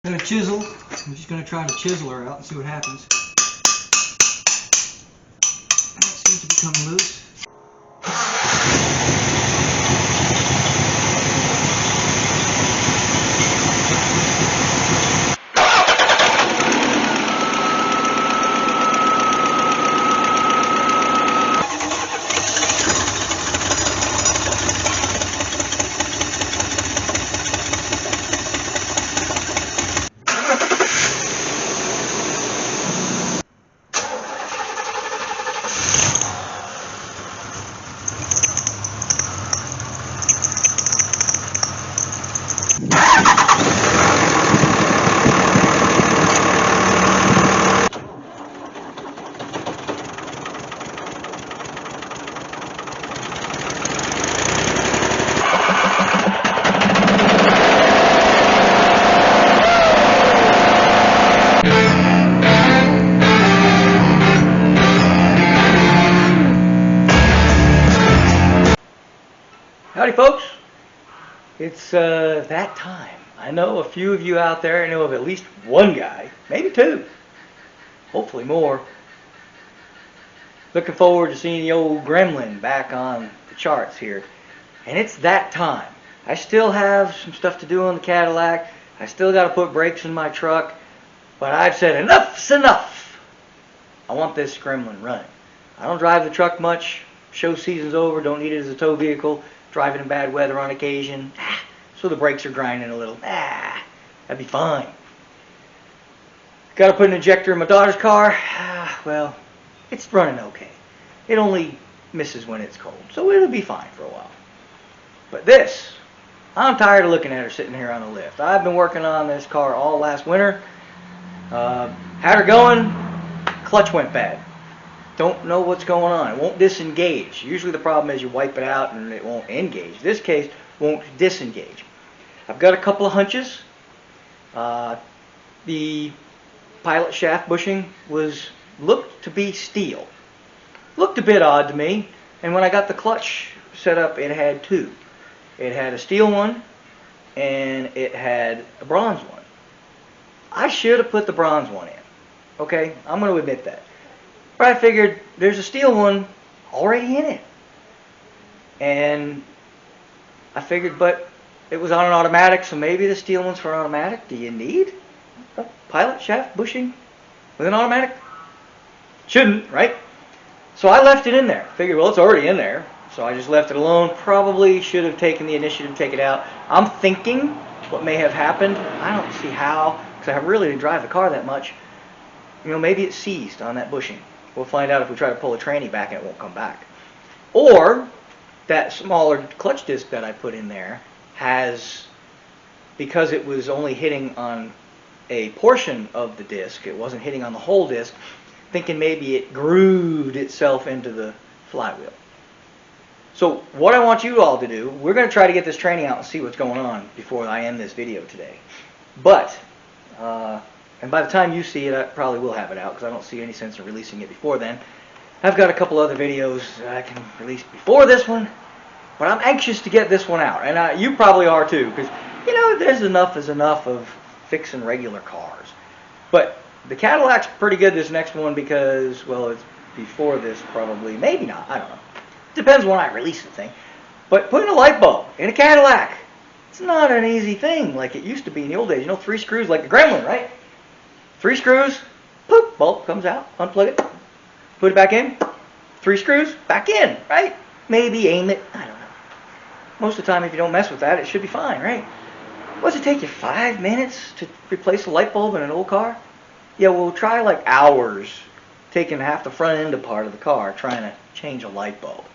I'm going to chisel. I'm just going to try to chisel her out and see what happens. That seems to be coming loose. Howdy folks, it's that time. I know a few of you out there, I know of at least one guy, maybe two, hopefully more, looking forward to seeing the old Gremlin back on the charts here. And it's that time. I still have some stuff to do on the Cadillac, I still got to put brakes in my truck, but I've said enough's enough. I want this Gremlin running. I don't drive the truck much, show season's over, don't need it as a tow vehicle. Driving in bad weather on occasion, so the brakes are grinding a little. That'd be fine. Got to put an injector in my daughter's car. Well, it's running okay. It only misses when it's cold, so it'll be fine for a while. But this, I'm tired of looking at her sitting here on the lift. I've been working on this car all last winter. Had her going, clutch went bad. Don't know what's going on. It won't disengage. Usually the problem is you wipe it out and it won't engage. This case won't disengage. I've got a couple of hunches. The pilot shaft bushing looked to be steel. Looked a bit odd to me. And when I got the clutch set up, it had two. It had a steel one and it had a bronze one. I should have put the bronze one in. Okay, I'm going to admit that. But I figured there's a steel one already in it. And I figured, but it was on an automatic, so maybe the steel one's for an automatic. Do you need a pilot shaft bushing with an automatic? Shouldn't, right? So I left it in there. Figured, well, it's already in there. So I just left it alone. Probably should have taken the initiative to take it out. I'm thinking what may have happened. I don't see how, because I really didn't drive the car that much. You know, maybe it seized on that bushing. We'll find out if we try to pull a tranny back and it won't come back. Or that smaller clutch disc that I put in there has, because it was only hitting on a portion of the disc, it wasn't hitting on the whole disc, thinking maybe it grooved itself into the flywheel. So what I want you all to do, we're going to try to get this tranny out and see what's going on before I end this video today. But and by the time you see it, I probably will have it out because I don't see any sense in releasing it before then. I've got a couple other videos that I can release before this one, but I'm anxious to get this one out. And you probably are too, because, you know, there's enough is enough of fixing regular cars. But the Cadillac's pretty good, this next one, because, well, it's before this probably. Maybe not, I don't know. Depends when I release the thing. But putting a light bulb in a Cadillac, it's not an easy thing like it used to be in the old days. You know, 3 screws like the Gremlin, right? 3 screws, poof, bulb comes out, unplug it, put it back in, 3 screws, back in, right? Maybe aim it, I don't know. Most of the time, if you don't mess with that, it should be fine, right? What does it take you, 5 minutes to replace a light bulb in an old car? Yeah, well, try like hours taking half the front end part of the car trying to change a light bulb.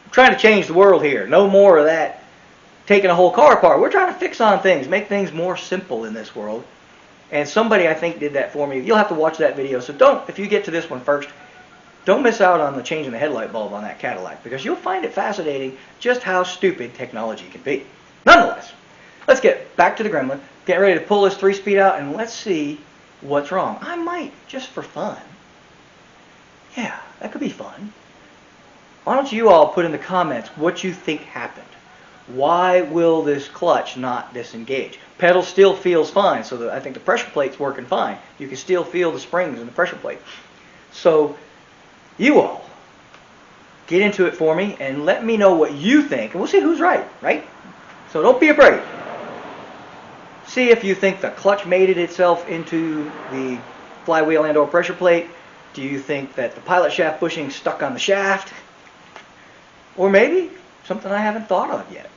I'm trying to change the world here. No more of that taking a whole car apart. We're trying to fix on things, make things more simple in this world. And somebody, I think, did that for me. You'll have to watch that video. So don't, if you get to this one first, don't miss out on the changing the headlight bulb on that Cadillac, because you'll find it fascinating just how stupid technology can be. Nonetheless, let's get back to the Gremlin, get ready to pull this 3-speed out, and let's see what's wrong. I might, just for fun. Yeah, that could be fun. Why don't you all put in the comments what you think happened? Why will this clutch not disengage? Pedal still feels fine, so I think the pressure plate's working fine. You can still feel the springs in the pressure plate. So you all get into it for me and let me know what you think, and we'll see who's right, right? So don't be afraid. See if you think the clutch mated itself into the flywheel and or pressure plate. Do you think that the pilot shaft bushing stuck on the shaft? Or maybe something I haven't thought of yet.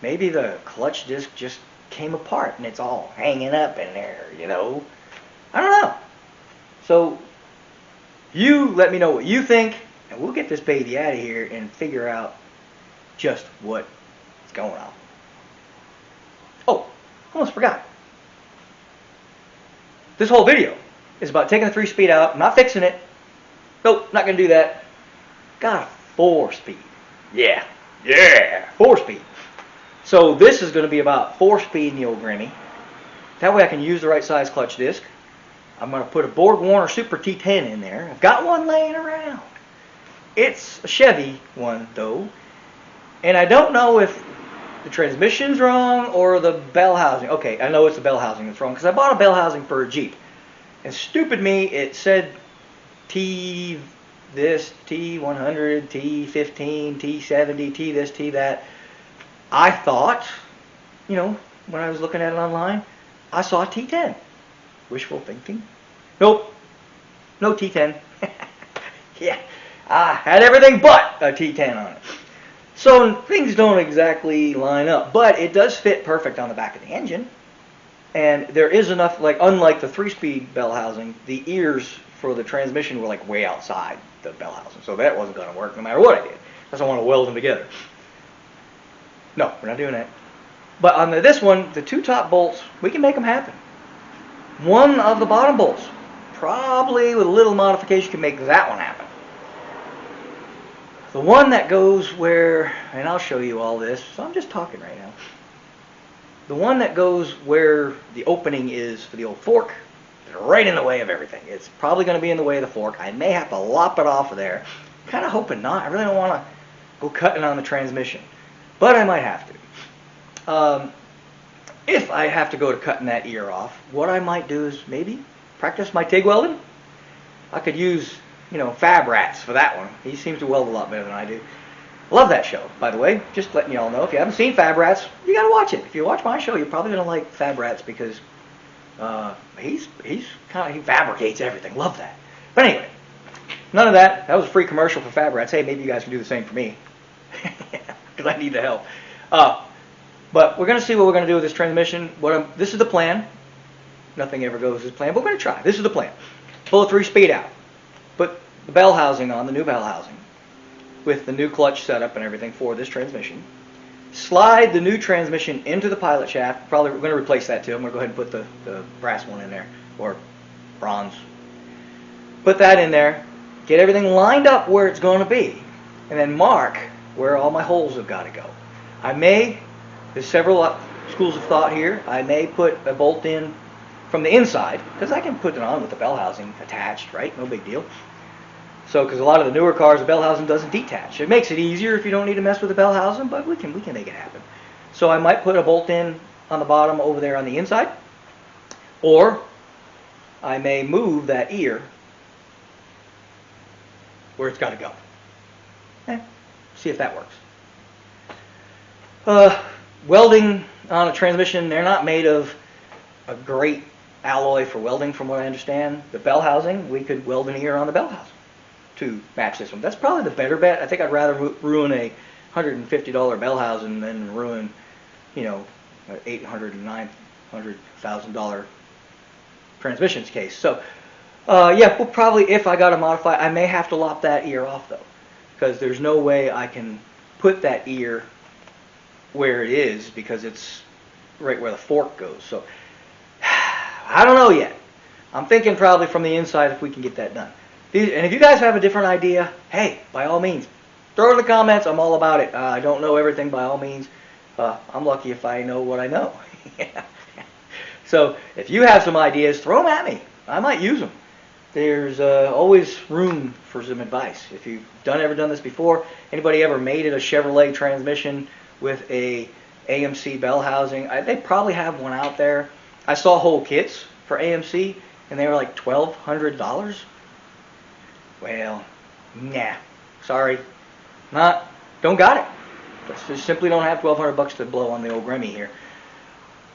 Maybe the clutch disc just came apart and it's all hanging up in there, you know. I don't know. So you let me know what you think, and we'll get this baby out of here and figure out just what's going on. Oh, almost forgot. This whole video is about taking the 3-speed out. I'm not fixing it. Nope, not going to do that. Got a 4-speed. Yeah, 4-speed. So this is going to be about 4-speed in the old Grimmy. That way I can use the right size clutch disc. I'm going to put a Borg Warner Super T10 in there. I've got one laying around. It's a Chevy one, though. And I don't know if the transmission's wrong or the bell housing. Okay, I know it's the bell housing that's wrong because I bought a bell housing for a Jeep. And stupid me, it said T this, T100, T15, T70, T this, T that. I thought, you know, when I was looking at it online, I saw T10. Wishful thinking. Nope. No T10. Yeah. I had everything but a T10 on it. So things don't exactly line up, but it does fit perfect on the back of the engine. And there is enough, like unlike the 3-speed bell housing, the ears for the transmission were like way outside the bell housing. So that wasn't going to work no matter what I did. Because I want to weld them together. No, we're not doing that. But on this one, the 2 top bolts, we can make them happen. One of the bottom bolts, probably with a little modification, can make that one happen. The one that goes where, and I'll show you all this, so I'm just talking right now. The one that goes where the opening is for the old fork is right in the way of everything. It's probably going to be in the way of the fork. I may have to lop it off of there. Kind of hoping not. I really don't want to go cutting on the transmission. But I might have to. If I have to go to cutting that ear off, what I might do is maybe practice my TIG welding. I could use, you know, Fab Rats for that one. He seems to weld a lot better than I do. Love that show, by the way. Just letting y'all know. If you haven't seen Fab Rats, you got to watch it. If you watch my show, you're probably going to like Fab Rats because he fabricates everything. Love that. But anyway, none of that. That was a free commercial for Fab Rats. Hey, maybe you guys can do the same for me. Because I need the help. But we're going to see what we're going to do with this transmission. This is the plan. Nothing ever goes as planned, but we're going to try. This is the plan. Pull a 3-speed out. Put the bell housing on, the new bell housing, with the new clutch setup and everything for this transmission. Slide the new transmission into the pilot shaft. Probably we're going to replace that too. I'm going to go ahead and put the brass one in there, or bronze. Put that in there. Get everything lined up where it's going to be. And then mark where all my holes have got to go. There's several schools of thought here. I may put a bolt in from the inside, because I can put it on with the bell housing attached, right? No big deal. So, because a lot of the newer cars, the bell housing doesn't detach. It makes it easier if you don't need to mess with the bell housing, but we can make it happen. So I might put a bolt in on the bottom over there on the inside, or I may move that ear where it's got to go. See if that works. Welding on a transmission, they're not made of a great alloy for welding from what I understand. The bell housing, we could weld an ear on the bell housing to match this one. That's probably the better bet. I think I'd rather ruin a $150 bell housing than ruin, you know, an $800,000 and $900,000 transmissions case. So, yeah, we'll probably, if I got to modify, I may have to lop that ear off though, because there's no way I can put that ear where it is because it's right where the fork goes. So I don't know yet. I'm thinking probably from the inside if we can get that done. And if you guys have a different idea, hey, by all means, throw it in the comments. I'm all about it. I don't know everything by all means. I'm lucky if I know what I know. So if you have some ideas, throw them at me. I might use them. There's always room for some advice. If you've ever done this before, anybody ever made it a Chevrolet transmission with a AMC bell housing. They probably have one out there. I saw whole kits for AMC, and they were like $1,200. Well, nah, sorry, don't got it. Just simply don't have $1,200 to blow on the old Gremmy here.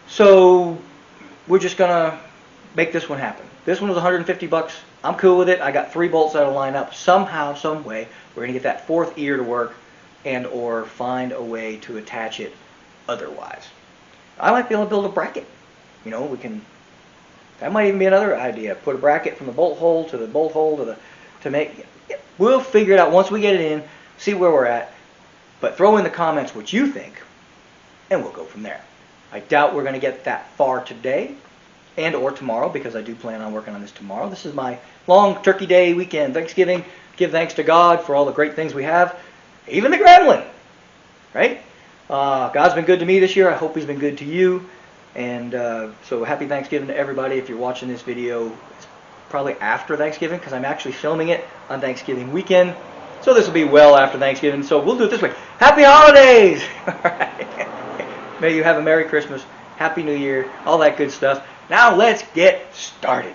So we're just gonna make this one happen. This one was $150. I'm cool with it. I got 3 bolts that'll line up somehow, some way. We're gonna get that 4th ear to work, and or find a way to attach it otherwise. I might be able to build a bracket. You know, that might even be another idea. Put a bracket from the bolt hole to the bolt hole to make. We'll figure it out once we get it in. See where we're at. But throw in the comments what you think, and we'll go from there. I doubt we're going to get that far today and or tomorrow, because I do plan on working on this tomorrow. This is my long Turkey Day weekend, Thanksgiving. Give thanks to God for all the great things we have, even the Gremlin, right? God's been good to me this year. I hope He's been good to you. And so happy Thanksgiving to everybody. If you're watching this video, it's probably after Thanksgiving, because I'm actually filming it on Thanksgiving weekend. So this will be well after Thanksgiving. So we'll do it this way. Happy holidays! All right. May you have a Merry Christmas, Happy New Year, all that good stuff. Now let's get started.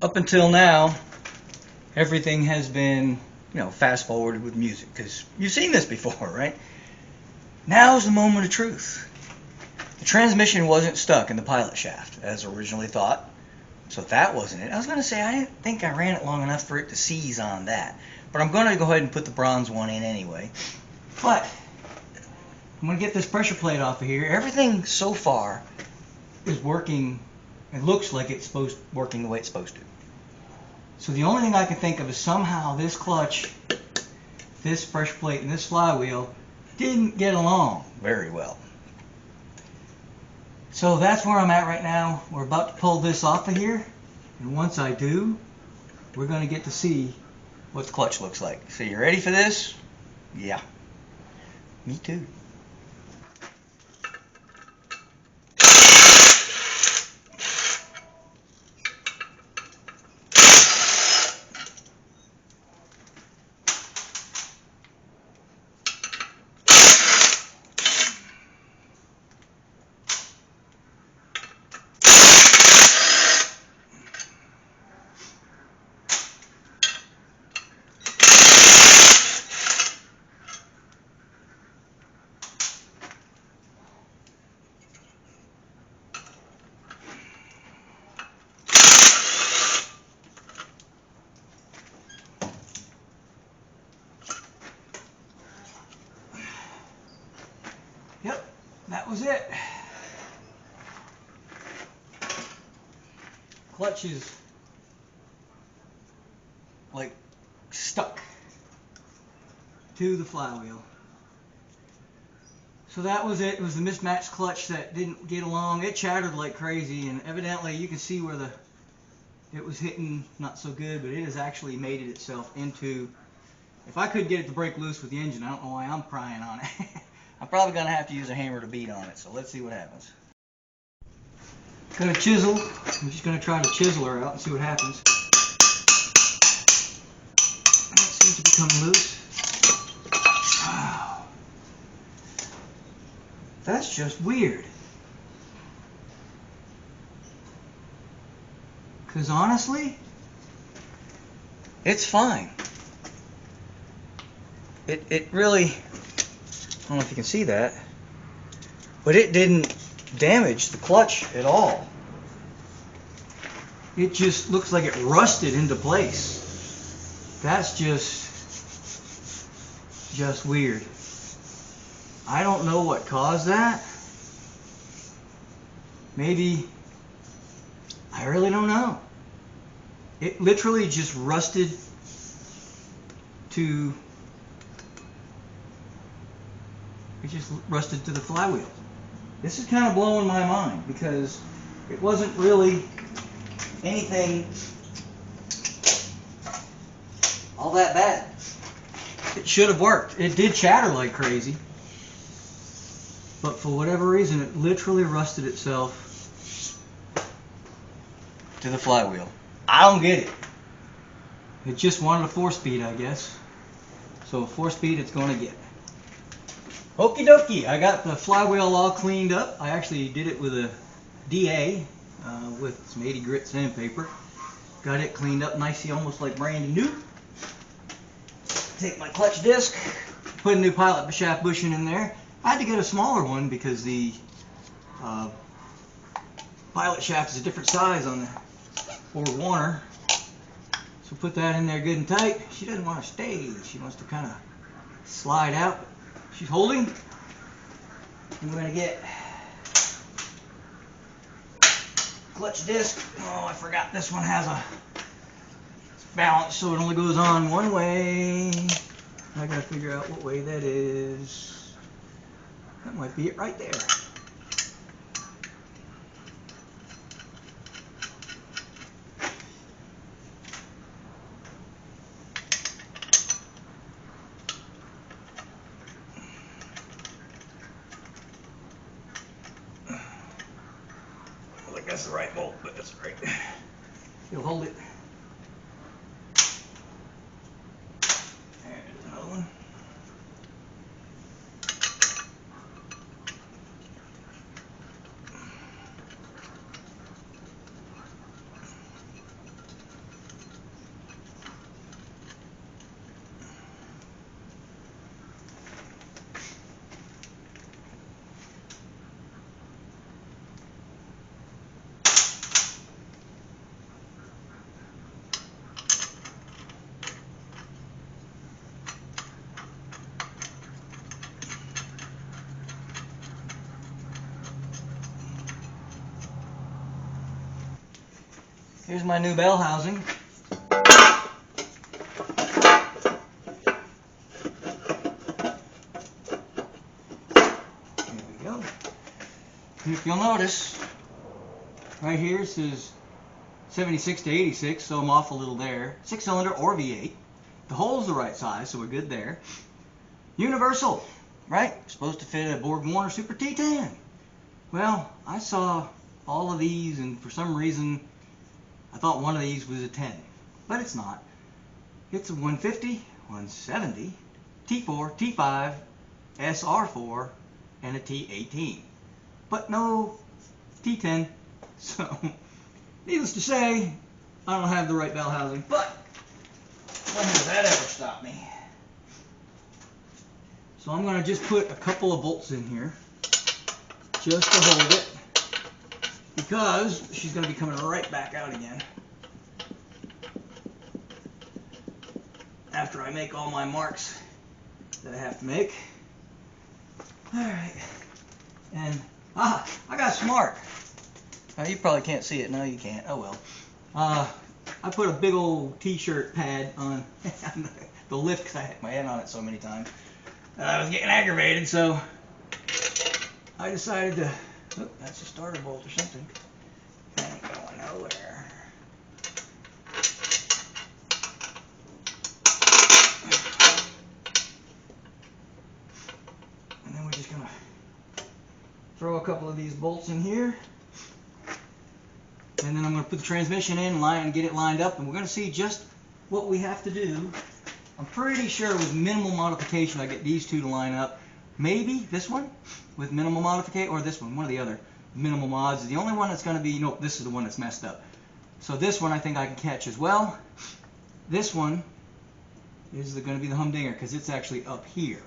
Up until now, everything has been, fast forwarded with music, because you've seen this before, right? Now's the moment of truth. The transmission wasn't stuck in the pilot shaft, as originally thought, so that wasn't it. I was going to say, I didn't think I ran it long enough for it to seize on that, but I'm going to go ahead and put the bronze one in anyway. But I'm going to get this pressure plate off of here. Everything so far is working. It looks like it's working the way it's supposed to. So the only thing I can think of is somehow this clutch, this pressure plate, and this flywheel didn't get along very well. So that's where I'm at right now. We're about to pull this off of here, and once I do, we're going to get to see what the clutch looks like. So you ready for this? Yeah. Me too. Yep, that was it. Clutch is like stuck. to the flywheel. So that was it. It was the mismatched clutch that didn't get along. It chattered like crazy, and evidently you can see where it was hitting not so good, but it has actually mated itself into. If I could get it to break loose with the engine, I don't know why I'm prying on it. I'm probably going to have to use a hammer to beat on it, so let's see what happens. Going to chisel. I'm just going to try to chisel her out and see what happens. That seems to be coming loose. Wow. That's just weird. Because honestly, it's fine. It really, I don't know if you can see that, but it didn't damage the clutch at all. It just looks like it rusted into place. That's just weird. I don't know what caused that. Maybe, I really don't know. It literally just rusted to the flywheel. This is kind of blowing my mind because it wasn't really anything all that bad. It should have worked. It did chatter like crazy, but for whatever reason it literally rusted itself to the flywheel. I don't get it. It just wanted a 4-speed, I guess. So a 4-speed it's going to get. Okie dokie, I got the flywheel all cleaned up. I actually did it with a DA with some 80 grit sandpaper. Got it cleaned up nicely, almost like brand new. Take my clutch disc, put a new pilot shaft bushing in there. I had to get a smaller one because the pilot shaft is a different size on the Ford Warner. So put that in there good and tight. She doesn't want to stay. She wants to kind of slide out. She's holding. I'm going to get clutch disc. Oh, I forgot this one has a balance, so it only goes on one way. I got to figure out what way that is. That might be it right there. That's the right bolt, but that's right. You'll hold it. There's another one. Here's my new bell housing. Here we go. If you'll notice, right here it says 76 to 86, so I'm off a little there. 6-cylinder or V8. The hole's the right size, so we're good there. Universal, right? Supposed to fit a Borg Warner Super T10. Well, I saw all of these, and for some reason, I thought one of these was a 10, but it's not. It's a 150, 170, T4, T5, SR4, and a T18. But no T10, so needless to say, I don't have the right bell housing, but when has that ever stopped me? So I'm going to just put a couple of bolts in here, just to hold it. Because she's going to be coming right back out again after I make all my marks that I have to make. Alright, and I got smart. Now you probably can't see it. No, you can't. Oh well. I put a big old t-shirt pad on the the lift because I hit my head on it so many times. I was getting aggravated, so I decided to, oh, that's a starter bolt or something. Ain't going nowhere. And then we're just gonna throw a couple of these bolts in here. And then I'm going to put the transmission in and get it lined up, and we're going to see just what we have to do. I'm pretty sure with minimal modification I get these two to line up. Maybe this one with minimal modification, or this one, one of the other minimal mods. The only one that's going to be, nope, this is the one that's messed up. So this one I think I can catch as well. This one is going to be the humdinger because it's actually up here.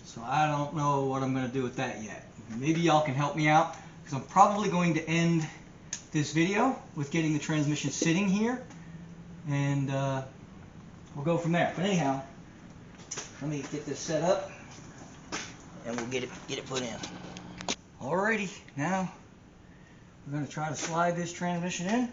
So I don't know what I'm going to do with that yet. Maybe y'all can help me out, because I'm probably going to end this video with getting the transmission sitting here, and we'll go from there. But anyhow, let me get this set up and we'll get it put in. Alrighty, now we're going to try to slide this transmission in.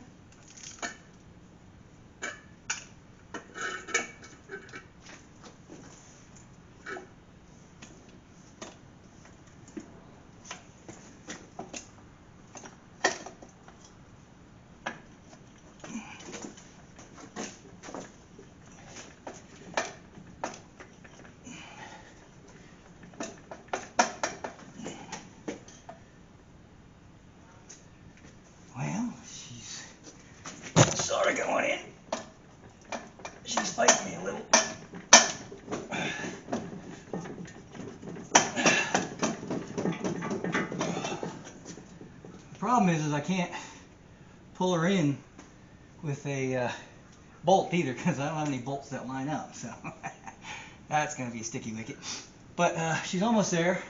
Sort of going in. She's fighting me a little. The problem is I can't pull her in with a bolt either, because I don't have any bolts that line up. So that's going to be a sticky wicket. But she's almost there.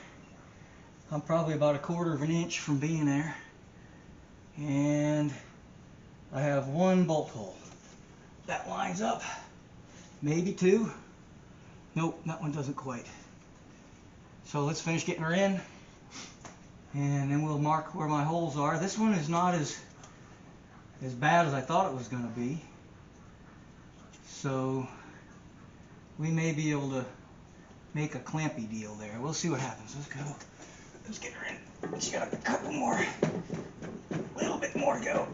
I'm probably about 1/4 of an inch from being there. And I have one bolt hole that lines up, maybe two. Nope, that one doesn't quite. So let's finish getting her in, and then we'll mark where my holes are. This one is not as bad as I thought it was going to be, so we may be able to make a clampy deal there. We'll see what happens. Let's go. Let's get her in. She's got a couple more, a little bit more to go.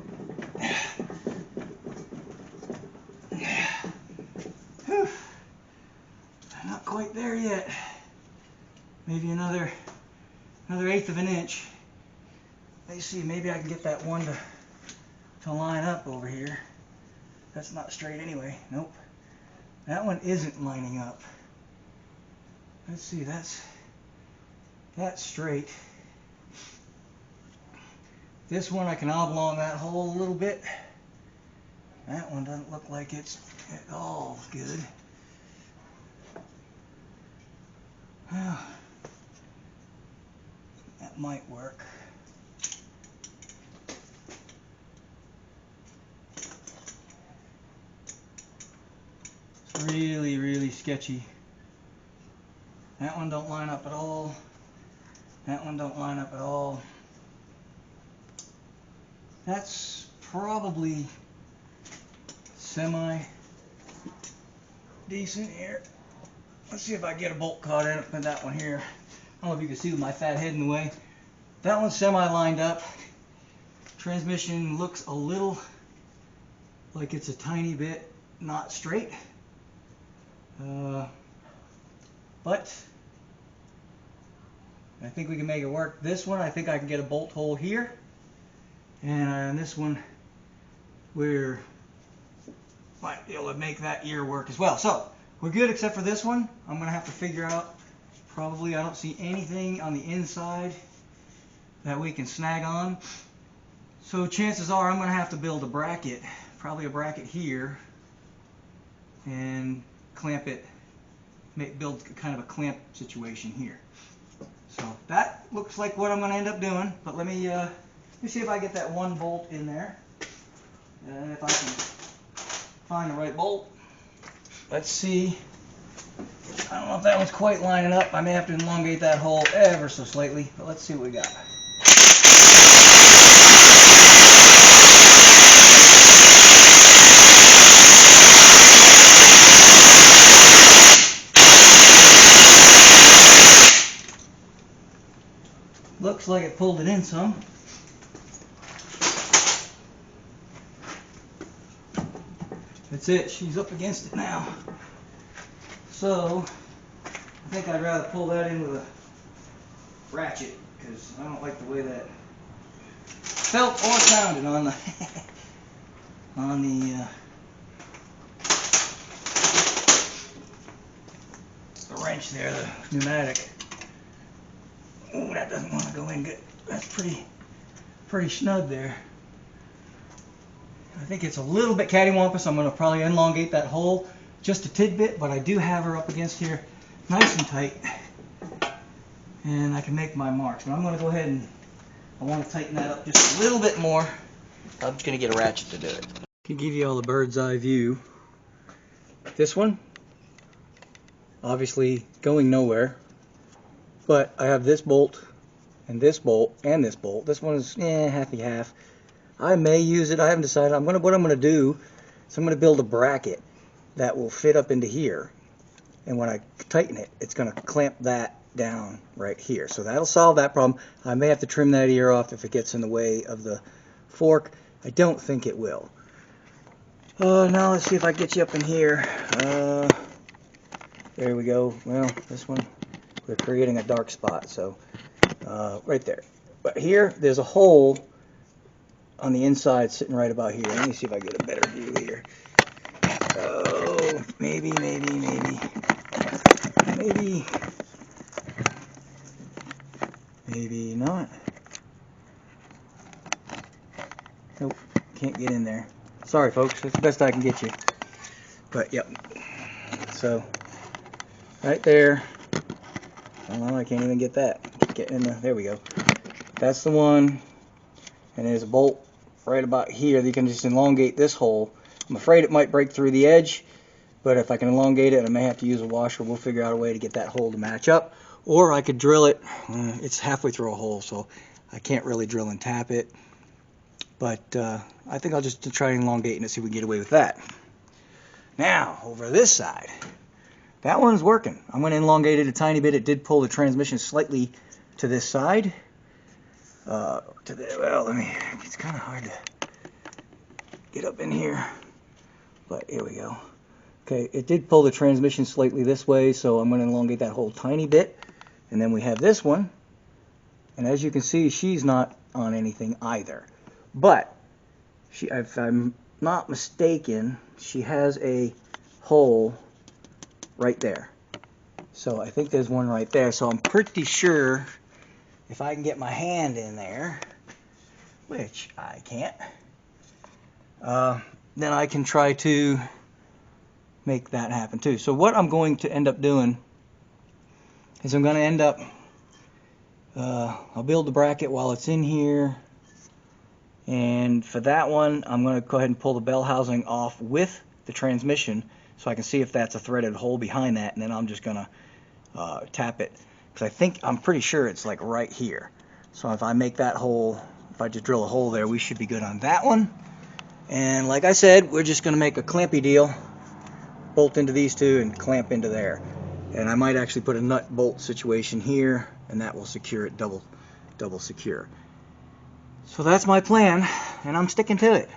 Whew. Not quite there yet. Maybe another 1/8 of an inch. Let's see, maybe I can get that one to line up over here. That's not straight anyway. Nope. That one isn't lining up. Let's see, that's straight. This one I can oblong that hole a little bit. That one doesn't look like it's at all good. Well, that might work. It's really, really sketchy. That one don't line up at all. That one don't line up at all. That's probably semi decent here. Let's see if I get a bolt caught in it with that one here. I don't know if you can see with my fat head in the way. That one's semi lined up. Transmission looks a little like it's a tiny bit not straight. But I think we can make it work. This one, I think I can get a bolt hole here. And this one, we're might be able to make that ear work as well. So we're good except for this one. I'm going to have to figure out, probably I don't see anything on the inside that we can snag on. So chances are I'm going to have to build a bracket, probably a bracket here, and clamp it, build kind of a clamp situation here. So that looks like what I'm going to end up doing. But let me see if I get that one bolt in there, and if I can find the right bolt. Let's see. I don't know if that one's quite lining up. I may have to elongate that hole ever so slightly, but let's see what we got. have pulled it in some. That's it, she's up against it now. So, I think I'd rather pull that in with a ratchet, because I don't like the way that felt or sounded on the the wrench there, the pneumatic. Oh, that doesn't want to go in good. That's pretty snug there. I think it's a little bit cattywampus. I'm going to probably elongate that hole just a tidbit, but I do have her up against here nice and tight, and I can make my marks. But I'm going to go ahead and I want to tighten that up just a little bit more. I'm just going to get a ratchet to do it. To give you all a bird's eye view, this one, obviously going nowhere, but I have this bolt and this bolt and this bolt. This one is halfy half. I may use it. I haven't decided. What I'm going to do is I'm going to build a bracket that will fit up into here, and when I tighten it, it's going to clamp that down right here. So that'll solve that problem. I may have to trim that ear off if it gets in the way of the fork. I don't think it will. Now let's see if I get you up in here. There we go. Well, this one, we're creating a dark spot, so right there. But here, there's a hole on the inside sitting right about here. Let me see if I get a better view here. Oh, maybe not. Nope, can't get in there. Sorry folks, that's the best I can get you. But yep, so right there. Oh, I can't even get that. Get in there we go. That's the one, and there's a bolt right about here that you can just elongate this hole. I'm afraid it might break through the edge, but if I can elongate it, I may have to use a washer. We'll figure out a way to get that hole to match up, or I could drill it. It's halfway through a hole, so I can't really drill and tap it, but I think I'll just try and elongate it and see if we can get away with that. Now, over this side, that one's working. I'm going to elongate it a tiny bit. It did pull the transmission slightly to this side. It's kind of hard to get up in here, but here we go. Okay, it did pull the transmission slightly this way, so I'm going to elongate that whole tiny bit. And then we have this one, and as you can see, she's not on anything either. But if I'm not mistaken, she has a hole right there. So I think there's one right there. So I'm pretty sure if I can get my hand in there, which I can't, then I can try to make that happen too. So what I'm going to end up doing is I'm going to end up, I'll build the bracket while it's in here, and for that one I'm going to go ahead and pull the bell housing off with the transmission so I can see if that's a threaded hole behind that, and then I'm just going to tap it, because I'm pretty sure it's like right here. So if I make that hole, if I just drill a hole there, we should be good on that one. And like I said, we're just going to make a clampy deal, bolt into these two and clamp into there. And I might actually put a nut bolt situation here, and that will secure it double secure. So that's my plan, and I'm sticking to it.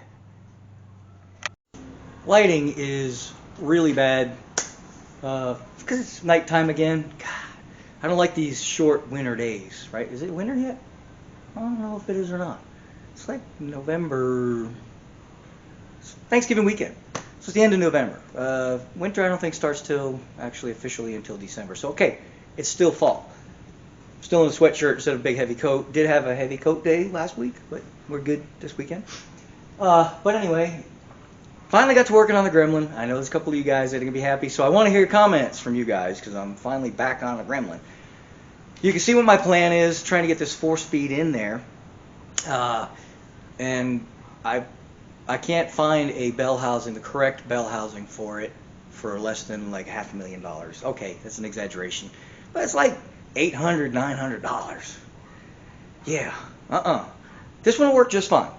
Lighting is really bad because it's nighttime again. God, I don't like these short winter days, right? Is it winter yet? I don't know if it is or not. It's like November, Thanksgiving weekend. So it's the end of November. Winter I don't think starts till, actually officially until December. So okay, it's still fall. Still in a sweatshirt instead of a big heavy coat. Did have a heavy coat day last week, but we're good this weekend. But anyway, finally got to working on the Gremlin. I know there's a couple of you guys that are going to be happy, so I want to hear comments from you guys because I'm finally back on the Gremlin. You can see what my plan is, trying to get this 4-speed in there. And I can't find a bell housing, the correct bell housing for it, for less than like $500,000. Okay, that's an exaggeration, but it's like $800, $900. Yeah, This one will work just fine.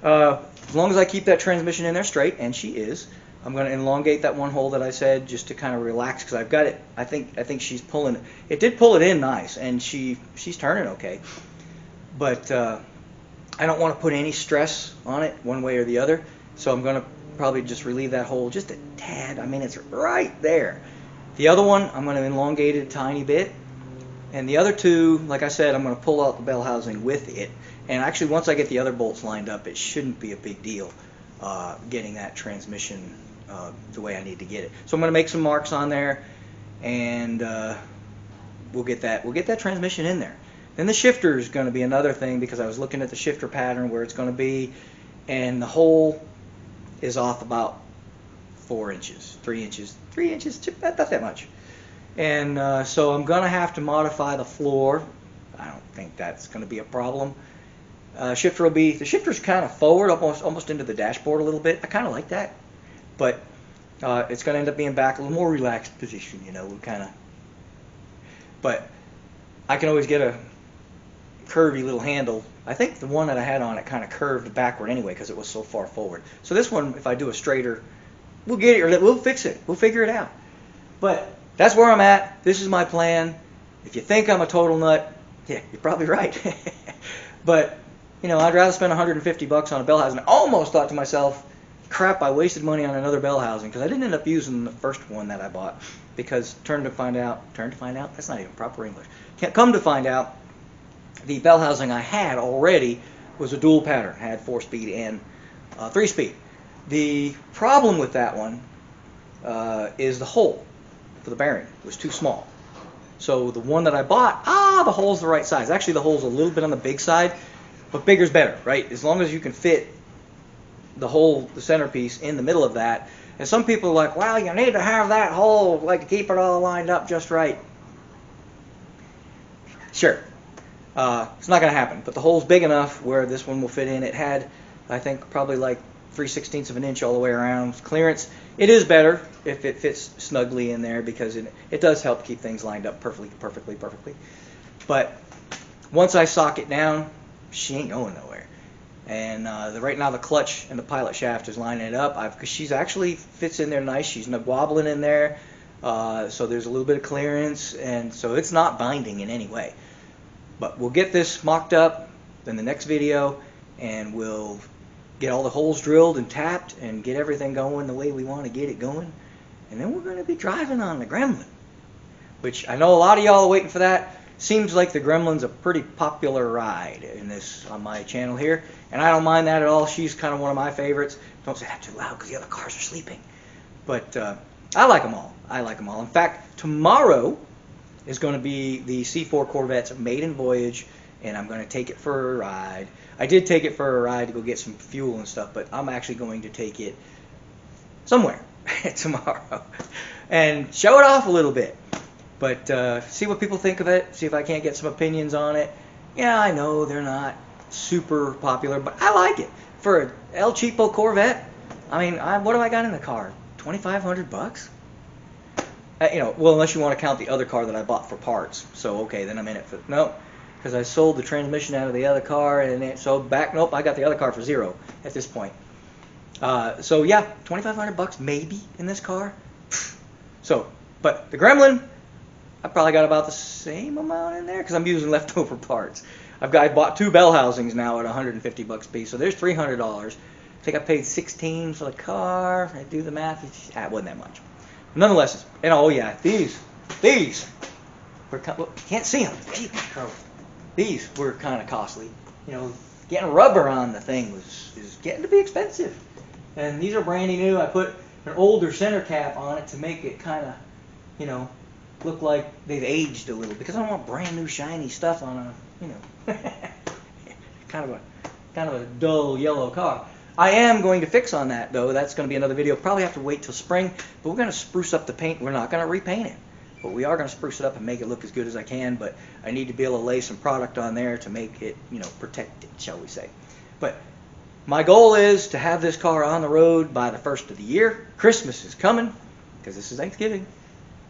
As long as I keep that transmission in there straight, and she is. I'm going to elongate that one hole that I said just to kind of relax, because I've got it. I think she's pulling it. It did pull it in nice, and she's turning okay. but I don't want to put any stress on it one way or the other, so I'm going to probably just relieve that hole just a tad. I mean, it's right there. The other one, I'm going to elongate it a tiny bit, and the other two, like I said, I'm going to pull out the bell housing with it, and actually once I get the other bolts lined up, it shouldn't be a big deal getting that transmission the way I need to get it. So I'm going to make some marks on there, and we'll get that transmission in there. Then the shifter is going to be another thing, because I was looking at the shifter pattern where it's going to be, and the hole is off about 4 inches, 3 inches, not that much. And so I'm going to have to modify the floor. I don't think that's going to be a problem. The shifter's kind of forward, almost into the dashboard a little bit. I kind of like that, but it's going to end up being back a little more relaxed position, you know, but I can always get a curvy little handle. I think the one that I had on it kind of curved backward anyway because it was so far forward. So this one, if I do a straighter, we'll get it, or we'll fix it. We'll figure it out. But that's where I'm at. This is my plan. If you think I'm a total nut, yeah, you're probably right. But, you know, I'd rather spend $150 on a bell housing. I almost thought to myself, crap, I wasted money on another bell housing, because I didn't end up using the first one that I bought, because turned to find out, that's not even proper English. Come to find out, the bell housing I had already was a dual pattern, had 4-speed and 3-speed. The problem with that one is the hole for the bearing was too small. So the one that I bought, the hole's the right size. Actually, the hole's a little bit on the big side, but bigger's better, right? As long as you can fit the hole, the centerpiece, in the middle of that. And some people are like, well, you need to have that hole, like, to keep it all lined up just right. Sure. It's not going to happen, but the hole's big enough where this one will fit in. It had, I think, probably like 3/16 of an inch all the way around clearance. It is better if it fits snugly in there, because it does help keep things lined up perfectly. But once I sock it down, she ain't going nowhere. And right now the clutch and the pilot shaft is lining it up, because she's actually fits in there nice. She's not wobbling in there, so there's a little bit of clearance, and so it's not binding in any way. But we'll get this mocked up in the next video, and we'll get all the holes drilled and tapped and get everything going the way we want to get it going. And then we're going to be driving on the Gremlin, which I know a lot of y'all are waiting for that. Seems like the Gremlin's a pretty popular ride on my channel here, and I don't mind that at all. She's kind of one of my favorites. Don't say that too loud because the other cars are sleeping. But I like them all. In fact, tomorrow is going to be the C4 Corvette's maiden voyage, and I'm going to take it for a ride. I did take it for a ride to go get some fuel and stuff, but I'm actually going to take it somewhere tomorrow and show it off a little bit. But see what people think of it, see if I can't get some opinions on it. Yeah, I know they're not super popular, but I like it. For an El Cheapo Corvette, I mean, what have I got in the car? $2,500? Well, unless you want to count the other car that I bought for parts. So, okay, then I'm in it for... No, because I sold the transmission out of the other car, and nope, I got the other car for $0 at this point. So, yeah, $2,500 maybe in this car. So, but the Gremlin, I probably got about the same amount in there, because I'm using leftover parts. I bought 2 bell housings now at $150 a piece, so there's $300. I think I paid $16 for the car. I do the math, it wasn't that much. Nonetheless, and oh yeah, these were can't see them. These were kind of costly. You know, getting rubber on the thing is getting to be expensive. And these are brandy new. I put an older center cap on it to make it kind of, you know, look like they've aged a little, because I don't want brand new shiny stuff on a, you know, kind of a dull yellow car. I am going to fix on that, though. That's going to be another video. Probably have to wait till spring, but we're going to spruce up the paint. We're not going to repaint it, but we are going to spruce it up and make it look as good as I can. But I need to be able to lay some product on there to make it, you know, protect it, shall we say. But my goal is to have this car on the road by the 1st of the year. Christmas is coming, because this is Thanksgiving.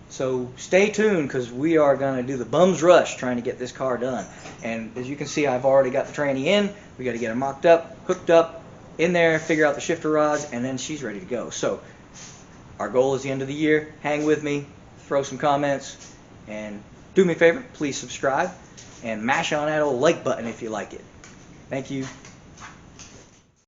So stay tuned, because we are going to do the bum's rush trying to get this car done. And as you can see, I've already got the tranny in. We got to get her mocked up, hooked up, in there, figure out the shifter rods, and then she's ready to go. So our goal is the end of the year. Hang with me, throw some comments, and do me a favor, please subscribe. and mash on that old like button if you like it. Thank you.